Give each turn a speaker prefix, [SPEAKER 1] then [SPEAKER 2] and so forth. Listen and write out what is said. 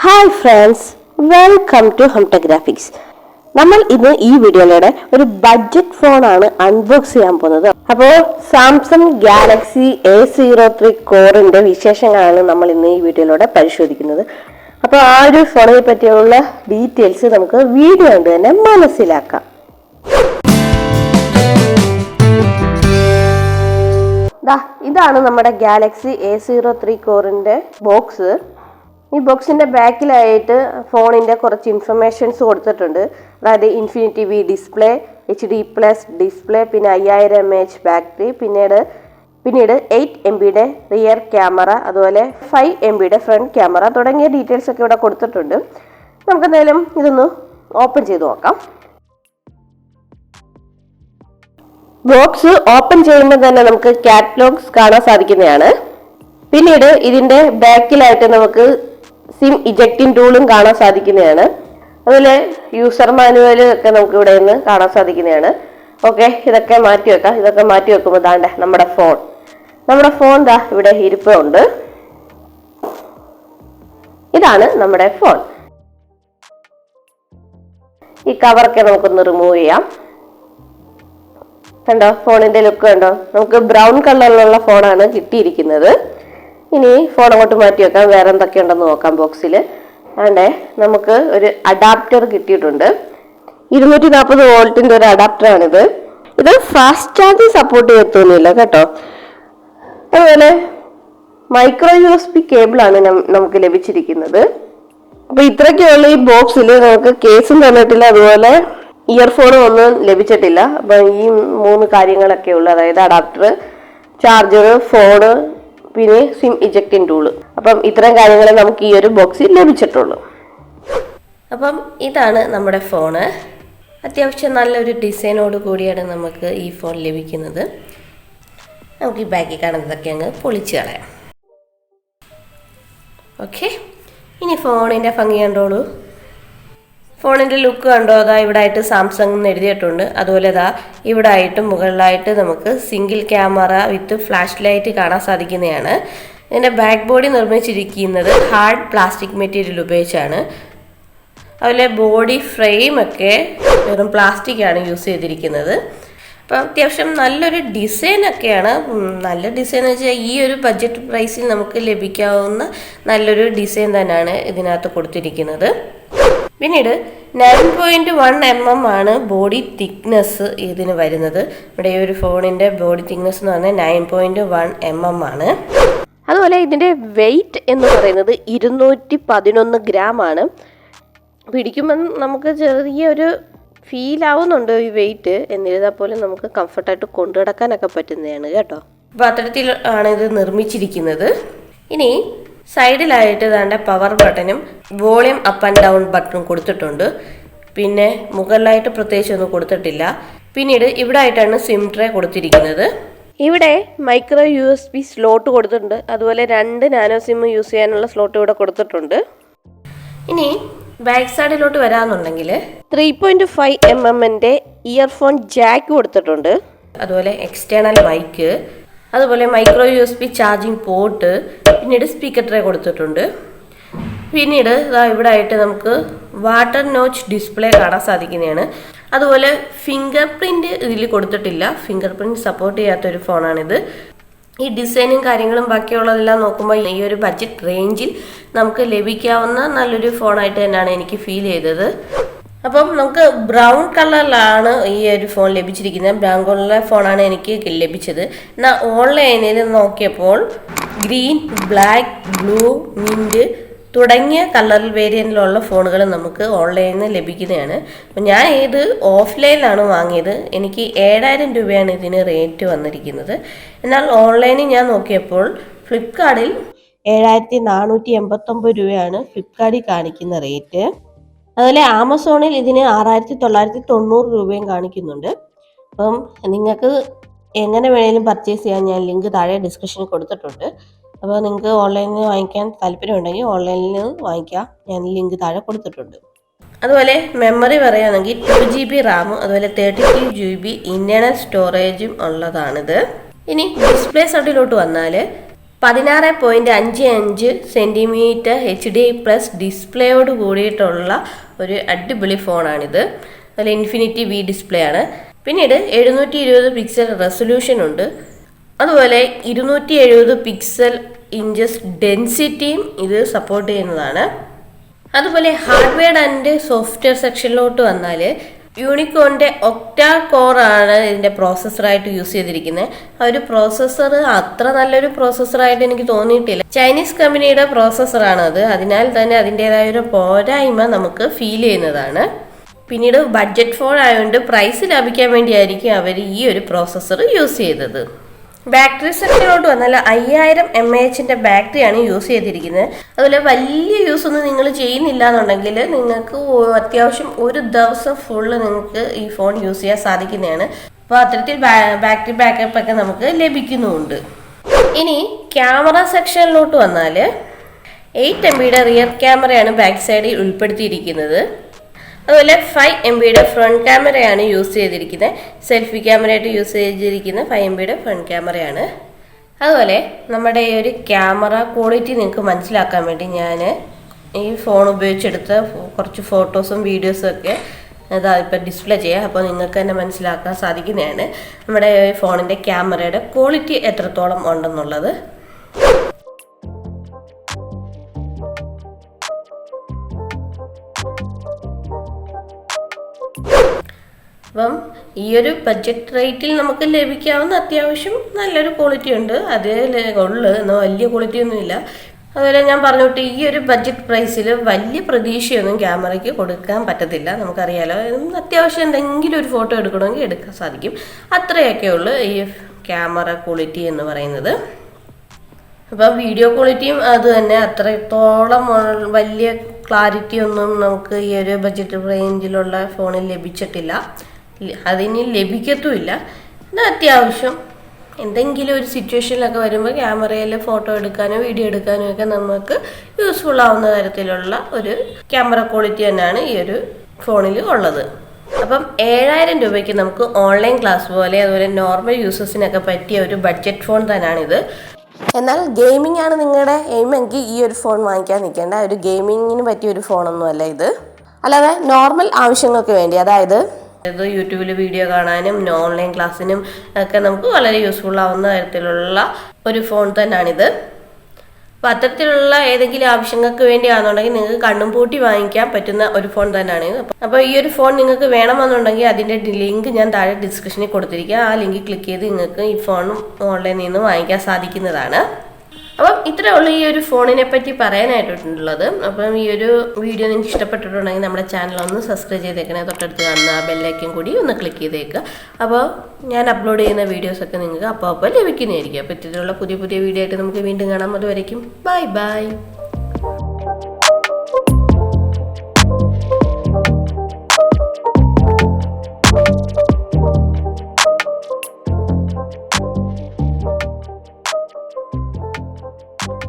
[SPEAKER 1] Hi friends, welcome to Hamictech. നമ്മൾ ഇന്ന് ഈ വീഡിയോയിലൂടെ ഒരു ബഡ്ജറ്റ് ഫോണാണ് അൺബോക്സ് ചെയ്യാൻ പോകുന്നത്. അപ്പോൾ സാംസങ് ഗാലക്സി A03 കോറിന്റെ വിശേഷങ്ങളാണ് നമ്മൾ ഇന്ന് ഈ വീഡിയോയിലൂടെ പരിശോധിക്കുന്നത്. അപ്പോൾ ആ ഒരു ഫോണിനെ പറ്റിയുള്ള ഡീറ്റെയിൽസ് നമുക്ക് വീഡിയോ കൊണ്ട് തന്നെ മനസ്സിലാക്കാം. ഇതാണ് നമ്മുടെ ഗാലക്സി A03 കോറിന്റെ ബോക്സ്. ഈ ബോക്സിന്റെ ബാക്കിലായിട്ട് ഫോണിന്റെ കുറച്ച് ഇൻഫർമേഷൻസ് കൊടുത്തിട്ടുണ്ട്. അതായത് infinity V display, HD+ display, പിന്നെ 5000 mAh ബാറ്ററി, പിന്നീട് 8 MB റിയർ ക്യാമറ, അതുപോലെ 5 MB ഫ്രണ്ട് ക്യാമറ തുടങ്ങിയ ഡീറ്റെയിൽസ് ഒക്കെ ഇവിടെ കൊടുത്തിട്ടുണ്ട്. നമുക്ക് എന്തായാലും ഇതൊന്ന് ഓപ്പൺ ചെയ്ത് നോക്കാം. ബോക്സ് ഓപ്പൺ ചെയ്യുമ്പോൾ തന്നെ നമുക്ക് കാറ്റലോഗ്സ് കാണാൻ സാധിക്കുന്നതാണ്. പിന്നീട് ഇതിന്റെ ബാക്കിലായിട്ട് നമുക്ക് സിം ഇജക്റ്റിംഗ് ടൂളും കാണാൻ സാധിക്കുന്നതാണ്. അതുപോലെ യൂസർ മാനുവൽ ഒക്കെ നമുക്ക് ഇവിടെ നിന്ന് കാണാൻ സാധിക്കുന്നതാണ്. ഓക്കെ, ഇതൊക്കെ മാറ്റി വെക്കാം. ഇതൊക്കെ മാറ്റി വെക്കുമ്പോൾ ദാണ്ടെ നമ്മുടെ ഫോൺ ദാ ഇവിടെ ഇരിപ്പുണ്ട്. ഇതാണ് നമ്മുടെ ഫോൺ. ഈ കവറൊക്കെ നമുക്കൊന്ന് റിമൂവ് ചെയ്യാം. കണ്ടോ, ഫോണിന്റെ ലുക്ക് കണ്ടോ? നമുക്ക് ബ്രൗൺ കളറിലുള്ള ഫോണാണ് കിട്ടിയിരിക്കുന്നത്. ഇനി ഫോൺ അങ്ങോട്ട് മാറ്റി വെക്കാം. വേറെ എന്തൊക്കെ ഉണ്ടെന്ന് നോക്കാം. ബോക്സിൽ ആണ്ടേ നമുക്ക് ഒരു അഡാപ്റ്റർ കിട്ടിയിട്ടുണ്ട്. 240 വോൾട്ടിന്റെ ഒരു അഡാപ്റ്ററാണിത്. ഇത് ഫാസ്റ്റ് ചാർജ് സപ്പോർട്ട് ചെയ്യത്തൊന്നുമില്ല കേട്ടോ. അതുപോലെ മൈക്രോ USB കേബിളാണ് നമുക്ക് ലഭിച്ചിരിക്കുന്നത്. അപ്പൊ ഇത്രയൊക്കെയുള്ള ഈ ബോക്സിൽ നമുക്ക് കേസും തന്നിട്ടില്ല, അതുപോലെ ഇയർഫോണും ഒന്നും ലഭിച്ചിട്ടില്ല. അപ്പൊ ഈ 3 കാര്യങ്ങളൊക്കെ ഉള്ളു. അതായത് അഡാപ്റ്റർ, ചാർജർ, ഫോണ്, പിന്നെ സിം ഇജക്റ്റിംഗ് ടൂള്. അപ്പം ഇത്തരം കാര്യങ്ങളെ നമുക്ക് ഈ ഒരു ബോക്സിൽ ലഭിച്ചിട്ടുള്ളൂ. അപ്പം ഇതാണ് നമ്മുടെ ഫോണ്. അത്യാവശ്യം നല്ലൊരു ഡിസൈനോട് കൂടിയാണ് നമുക്ക് ഈ ഫോൺ ലഭിക്കുന്നത്. നമുക്ക് ഈ ബാക്കിൽ കാണുന്നതൊക്കെ അങ്ങ് പൊളിച്ച് കളയാം. ഓക്കെ, ഇനി ഫോണിൻ്റെ ഭംഗി കണ്ടോളൂ. ഫോണിൻ്റെ ലുക്ക് കണ്ടോ? അതാ ഇവിടെ ആയിട്ട് സാംസങ് എന്ന് എഴുതിയിട്ടുണ്ട്. അതുപോലെ ഇതാ ഇവിടെ ആയിട്ട് മുകളിലായിട്ട് നമുക്ക് സിംഗിൾ ക്യാമറ വിത്ത് ഫ്ലാഷ് ലൈറ്റ് കാണാൻ സാധിക്കുന്നതാണ്. ഇതിൻ്റെ ബാക്ക് ബോഡി നിർമ്മിച്ചിരിക്കുന്നത് ഹാർഡ് പ്ലാസ്റ്റിക് മെറ്റീരിയൽ ഉപയോഗിച്ചാണ്. അതുപോലെ ബോഡി ഫ്രെയിമൊക്കെ വെറും പ്ലാസ്റ്റിക്കാണ് യൂസ് ചെയ്തിരിക്കുന്നത്. അപ്പം അത്യാവശ്യം നല്ലൊരു ഡിസൈനൊക്കെയാണ്. നല്ല ഡിസൈൻ എന്ന് വെച്ചാൽ ഈ ഒരു ബഡ്ജറ്റ് പ്രൈസിൽ നമുക്ക് ലഭിക്കാവുന്ന നല്ലൊരു ഡിസൈൻ തന്നെയാണ് ഇതിനകത്ത് കൊടുത്തിരിക്കുന്നത്. പിന്നീട് 9.1 mm ആണ് ബോഡി തിക്നെസ് ഇതിന് വരുന്നത്. ഇവിടെ ഈ ഒരു ഫോണിൻ്റെ ബോഡി തിക്നെസ് എന്ന് പറഞ്ഞാൽ 9.1 mm ആണ്. അതുപോലെ ഇതിൻ്റെ വെയിറ്റ് എന്ന് പറയുന്നത് 211 gram ആണ്. പിടിക്കുമ്പോൾ നമുക്ക് ചെറിയൊരു ഫീൽ ആവുന്നുണ്ട് ഈ വെയിറ്റ്. എന്നിരുന്നാൽ പോലും നമുക്ക് കംഫർട്ടായിട്ട് കൊണ്ടു നടക്കാനൊക്കെ പറ്റുന്നതാണ് കേട്ടോ. അപ്പോൾ അത്തരത്തിൽ ആണ് ഇത് നിർമ്മിച്ചിരിക്കുന്നത്. ഇനി സൈഡിലായിട്ട് വേണ്ട പവർ ബട്ടണും വോളിയം അപ്പ് ആൻഡ് ഡൗൺ ബട്ടണും കൊടുത്തിട്ടുണ്ട്. പിന്നെ മുകളിലായിട്ട് പ്രത്യേകിച്ച് ഒന്നും കൊടുത്തിട്ടില്ല. പിന്നീട് ഇവിടെ ആയിട്ടാണ് സിം ട്രേ കൊടുത്തിരിക്കുന്നത്. ഇവിടെ മൈക്രോ USB സ്ലോട്ട് കൊടുത്തിട്ടുണ്ട്. അതുപോലെ 2 നാനോ സിം യൂസ് ചെയ്യാനുള്ള സ്ലോട്ട് ഇവിടെ കൊടുത്തിട്ടുണ്ട്. ഇനി ബാക്ക് സൈഡിലോട്ട് വരാമെന്നുണ്ടെങ്കിൽ 3.5 mm ഇയർഫോൺ ജാക്ക് കൊടുത്തിട്ടുണ്ട്. അതുപോലെ എക്സ്റ്റേണൽ മൈക്ക്, അതുപോലെ മൈക്രോ USB ചാർജിങ് പോർട്ട്, പിന്നീട് സ്പീക്കർ ട്രേ കൊടുത്തിട്ടുണ്ട്. പിന്നീട് ഇവിടെ ആയിട്ട് നമുക്ക് വാട്ടർ നോച്ച് ഡിസ്പ്ലേ കാണാൻ സാധിക്കുന്നതാണ്. അതുപോലെ ഫിംഗർ പ്രിന്റ് ഇതിൽ കൊടുത്തിട്ടില്ല. ഫിംഗർ പ്രിന്റ് സപ്പോർട്ട് ചെയ്യാത്തൊരു ഫോണാണിത്. ഈ ഡിസൈനും കാര്യങ്ങളും ബാക്കിയുള്ളതെല്ലാം നോക്കുമ്പോൾ ഈ ഒരു ബഡ്ജറ്റ് റേഞ്ചിൽ നമുക്ക് ലഭിക്കാവുന്ന നല്ലൊരു ഫോണായിട്ട് തന്നെയാണ് എനിക്ക് ഫീൽ ചെയ്തത്. അപ്പം നമുക്ക് ബ്രൗൺ കളറിലാണ് ഈ ഒരു ഫോൺ ലഭിച്ചിരിക്കുന്നത്. ബ്രൗൺ കളറിലെ ഫോണാണ് എനിക്ക് ലഭിച്ചത്. എന്നാൽ ഓൺലൈനിൽ നോക്കിയപ്പോൾ ഗ്രീൻ, ബ്ലാക്ക്, ബ്ലൂ, മിന്റ് തുടങ്ങിയ കളർ വേരിയന്റിലുള്ള ഫോണുകൾ നമുക്ക് ഓൺലൈനിൽ ലഭിക്കുന്നതാണ്. അപ്പം ഞാൻ ഇത് ഓഫ്ലൈനിലാണ് വാങ്ങിയത്. എനിക്ക് 7000 രൂപയാണ് ഇതിന് റേറ്റ് വന്നിരിക്കുന്നത്. എന്നാൽ ഓൺലൈനിൽ ഞാൻ നോക്കിയപ്പോൾ ഫ്ലിപ്കാർട്ടിൽ 7489 രൂപയാണ് ഫ്ലിപ്കാർട്ടിൽ കാണിക്കുന്ന റേറ്റ്. അതുപോലെ ആമസോണിൽ ഇതിന് 6990 രൂപയും കാണിക്കുന്നുണ്ട്. അപ്പം നിങ്ങൾക്ക് എങ്ങനെ വേണേലും പർച്ചേസ് ചെയ്യാൻ ഞാൻ ലിങ്ക് താഴെ ഡിസ്ക്രിപ്ഷനിൽ കൊടുത്തിട്ടുണ്ട്. അപ്പോൾ നിങ്ങൾക്ക് ഓൺലൈനിൽ വാങ്ങിക്കാൻ താല്പര്യമുണ്ടെങ്കിൽ ഓൺലൈനിൽ വാങ്ങിക്കാം. ഞാൻ ലിങ്ക് താഴെ കൊടുത്തിട്ടുണ്ട്. അതുപോലെ മെമ്മറി പറയുകയാണെങ്കിൽ 2GB റാം, അതുപോലെ 32GB ഇൻറ്റേർണൽ സ്റ്റോറേജും ഉള്ളതാണിത്. ഇനി ഡിസ്പ്ലേ സൈഡിലോട്ട് വന്നാൽ 16.55 സെൻറ്റിമീറ്റർ HD+ ഡിസ്പ്ലേയോട് കൂടിയിട്ടുള്ള ഒരു അടിപൊളി ഫോണാണിത്. നല്ല ഇൻഫിനിറ്റി വി ഡിസ്പ്ലേ ആണ്. പിന്നീട് 720 പിക്സൽ റെസൊല്യൂഷൻ ഉണ്ട്. അതുപോലെ 270 പിക്സൽ ഇഞ്ചസ് ഡെൻസിറ്റിയും ഇത് സപ്പോർട്ട് ചെയ്യുന്നതാണ്. അതുപോലെ ഹാർഡ്വെയർ ആൻഡ് സോഫ്റ്റ്വെയർ സെക്ഷനിലോട്ട് വന്നാൽ യൂണിക്കോണിൻ്റെ ഒക്ടാ കോർ ആണ് ഇതിൻ്റെ പ്രോസസ്സറായിട്ട് യൂസ് ചെയ്തിരിക്കുന്നത്. ആ ഒരു പ്രോസസ്സർ അത്ര നല്ലൊരു പ്രോസസ്സറായിട്ട് എനിക്ക് തോന്നിയിട്ടില്ല. ചൈനീസ് കമ്പനിയുടെ പ്രോസസ്സറാണ് അത്. അതിനാൽ തന്നെ അതിൻ്റെതായ ഒരു പോരായ്മ നമുക്ക് ഫീൽ ചെയ്യുന്നതാണ്. പിന്നീട് ബഡ്ജറ്റ് ഫോൺ ആയതുകൊണ്ട് പ്രൈസ് ലാഭിക്കാൻ വേണ്ടിയായിരിക്കും അവർ ഈ ഒരു പ്രോസസ്സർ യൂസ് ചെയ്തത്. ബാറ്ററി സെക്ഷനിലോട്ട് വന്നാൽ 5000 mAh ബാറ്ററിയാണ് യൂസ് ചെയ്തിരിക്കുന്നത്. അതുപോലെ വലിയ യൂസ് ഒന്നും നിങ്ങൾ ചെയ്യുന്നില്ല എന്നുണ്ടെങ്കിൽ നിങ്ങൾക്ക് അത്യാവശ്യം ഒരു ദിവസം ഫുള്ള് നിങ്ങൾക്ക് ഈ ഫോൺ യൂസ് ചെയ്യാൻ സാധിക്കുന്നതാണ്. അപ്പോൾ അത്തരത്തിൽ ബാറ്ററി ബാക്കപ്പ് ഒക്കെ നമുക്ക് ലഭിക്കുന്നുമുണ്ട്. ഇനി ക്യാമറ സെക്ഷനിലോട്ട് വന്നാൽ 8 MB റിയർ ക്യാമറയാണ് ബാക്ക് സൈഡിൽ ഉൾപ്പെടുത്തിയിരിക്കുന്നത്. അതുപോലെ 5 MB ഫ്രണ്ട് ക്യാമറയാണ് യൂസ് ചെയ്തിരിക്കുന്നത്. സെൽഫി ക്യാമറയായിട്ട് യൂസ് ചെയ്തിരിക്കുന്ന 5 MB ഫ്രണ്ട് ക്യാമറയാണ്. അതുപോലെ നമ്മുടെ ഈ ഒരു ക്യാമറ ക്വാളിറ്റി നിങ്ങൾക്ക് മനസ്സിലാക്കാൻ വേണ്ടി ഞാൻ ഈ ഫോൺ ഉപയോഗിച്ചെടുത്ത കുറച്ച് ഫോട്ടോസും വീഡിയോസും ഒക്കെ ഇപ്പം ഡിസ്പ്ലേ ചെയ്യാം. അപ്പോൾ നിങ്ങൾക്ക് തന്നെ മനസ്സിലാക്കാൻ സാധിക്കുന്നതാണ് നമ്മുടെ ഫോണിൻ്റെ ക്യാമറയുടെ ക്വാളിറ്റി എത്രത്തോളം ഉണ്ടെന്നുള്ളത്. അപ്പം ഈ ഒരു ബഡ്ജറ്റ് റേറ്റിൽ നമുക്ക് ലഭിക്കാവുന്ന അത്യാവശ്യം നല്ലൊരു ക്വാളിറ്റി ഉണ്ട്. അതേ ഉള്ളു, എന്നാൽ വലിയ ക്വാളിറ്റി ഒന്നുമില്ല. അതുപോലെ ഞാൻ പറഞ്ഞോട്ടെ, ഈ ഒരു ബഡ്ജറ്റ് പ്രൈസിൽ വലിയ പ്രതീക്ഷയൊന്നും ക്യാമറയ്ക്ക് കൊടുക്കാൻ പറ്റത്തില്ല. നമുക്കറിയാലോ, അത്യാവശ്യം എന്തെങ്കിലും ഒരു ഫോട്ടോ എടുക്കണമെങ്കിൽ എടുക്കാൻ സാധിക്കും. അത്രയൊക്കെ ഉള്ളു ഈ ക്യാമറ ക്വാളിറ്റി എന്ന് പറയുന്നത്. അപ്പം വീഡിയോ ക്വാളിറ്റിയും അത് തന്നെ അത്രത്തോളം വലിയ ക്ലാരിറ്റി ഒന്നും നമുക്ക് ഈ ഒരു ബഡ്ജറ്റ് റേഞ്ചിലുള്ള ഫോണിൽ ലഭിച്ചിട്ടില്ല. അതിന് ലഭിക്കത്തുമില്ല. എന്നാൽ അത്യാവശ്യം എന്തെങ്കിലും ഒരു സിറ്റുവേഷനിലൊക്കെ വരുമ്പോൾ ക്യാമറയിൽ ഫോട്ടോ എടുക്കാനോ വീഡിയോ എടുക്കാനോ ഒക്കെ നമുക്ക് യൂസ്ഫുൾ ആവുന്ന തരത്തിലുള്ള ഒരു ക്യാമറ ക്വാളിറ്റി തന്നെയാണ് ഈ ഒരു ഫോണിൽ ഉള്ളത്. അപ്പം 7000 രൂപയ്ക്ക് നമുക്ക് ഓൺലൈൻ ക്ലാസ് പോലെ അതുപോലെ നോർമൽ യൂസേഴ്സിനൊക്കെ പറ്റിയ ഒരു ബഡ്ജറ്റ് ഫോൺ തന്നെയാണിത്. എന്നാൽ ഗെയിമിംഗ് ആണ് നിങ്ങളുടെ എയിമെങ്കിൽ ഈ ഒരു ഫോൺ വാങ്ങിക്കാൻ നിൽക്കേണ്ട. ഒരു ഗെയിമിങ്ങിന് പറ്റിയ ഒരു ഫോണൊന്നുമല്ല ഇത്. അല്ലാതെ നോർമൽ ആവശ്യങ്ങൾക്ക് വേണ്ടി, അതായത് യൂട്യൂബിൽ വീഡിയോ കാണാനും ഓൺലൈൻ ക്ലാസ്സിനും ഒക്കെ നമുക്ക് വളരെ യൂസ്ഫുൾ ആവുന്ന തരത്തിലുള്ള ഒരു ഫോൺ തന്നെയാണിത്. അപ്പോൾ അത്തരത്തിലുള്ള ഏതെങ്കിലും ആവശ്യങ്ങൾക്ക് വേണ്ടിയാണെന്നുണ്ടെങ്കിൽ നിങ്ങൾക്ക് കണ്ണും പൂട്ടി വാങ്ങിക്കാൻ പറ്റുന്ന ഒരു ഫോൺ തന്നെയാണ്. അപ്പോൾ ഈ ഒരു ഫോൺ നിങ്ങൾക്ക് വേണമെന്നുണ്ടെങ്കിൽ അതിൻ്റെ ലിങ്ക് ഞാൻ താഴെ ഡിസ്ക്രിപ്ഷനിൽ കൊടുത്തിരിക്കുക. ആ ലിങ്ക് ക്ലിക്ക് ചെയ്ത് നിങ്ങൾക്ക് ഈ ഫോൺ ഓൺലൈനിൽ നിന്ന് വാങ്ങിക്കാൻ സാധിക്കുന്നതാണ്. അപ്പം ഇത്രയേ ഉള്ളൂ ഈ ഒരു ഫോണിനെ പറ്റി പറയാനായിട്ടുള്ളത്. അപ്പം ഈ ഒരു വീഡിയോ നിങ്ങൾക്ക് ഇഷ്ടപ്പെട്ടിട്ടുണ്ടെങ്കിൽ നമ്മുടെ ചാനൽ ഒന്ന് സബ്സ്ക്രൈബ് ചെയ്തേക്കണേ. തൊട്ടടുത്ത് കാണുന്ന ബെല്ലൈക്കൻ കൂടി ഒന്ന് ക്ലിക്ക് ചെയ്തേക്കുക. അപ്പോൾ ഞാൻ അപ്ലോഡ് ചെയ്യുന്ന വീഡിയോസൊക്കെ നിങ്ങൾക്ക് അപ്പോൾ ലഭിക്കുന്നതായിരിക്കും. അപ്പോൾ ഇത്തരത്തിലുള്ള പുതിയ വീഡിയോ ആയിട്ട് നമുക്ക് വീണ്ടും കാണാം. അതുവരേക്കും ബൈ.